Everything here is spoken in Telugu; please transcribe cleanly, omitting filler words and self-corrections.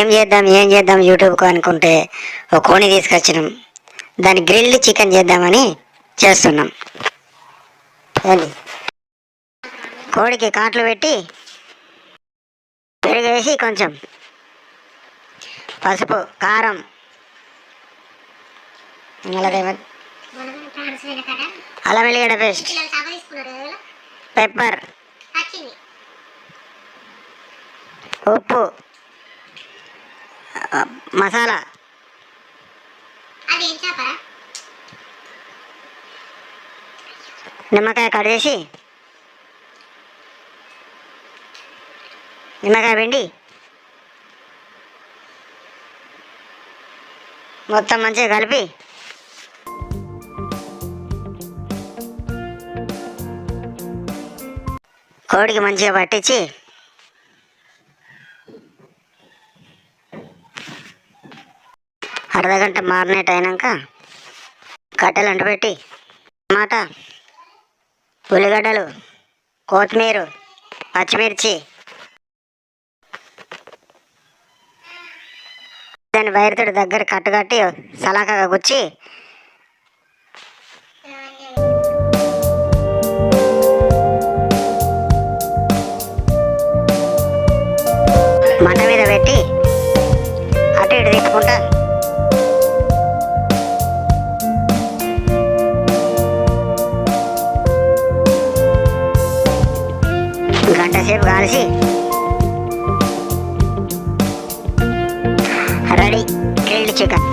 ఏం చేద్దాం యూట్యూబ్కు అనుకుంటే ఒక కోడిని తీసుకొచ్చినాం. దాన్ని గ్రిల్డ్ చికెన్ చేద్దామని చేస్తున్నాం. ఏంది, కోడికి కాట్లు పెట్టి పెరిగేసి కొంచెం పసుపు, కారం, అల్లం వెల్లిగడ్డ పేస్ట్, పెప్పర్, ఉప్పు, మసాలా, నిమ్మకాయ కట్ చేసి నిమ్మకాయ పిండి మొత్తం మంచిగా కలిపి కోడికి మంచిగా పట్టించి అర్ధగంట మారినేట్ అయినాక కట్టెలు అంటపెట్టి టమాటా, ఉల్లిగడ్డలు, కొత్తిమీర, పచ్చిమిర్చి, దాన్ని వైరుతోటి దగ్గర కట్టుకట్టి సలాకగా గుచ్చి మంట మీద పెట్టి అటు ఇటు తిప్పుకుంటా గంట సేపు కాల్చి రెడీ గ్రిల్డ్ చికెన్.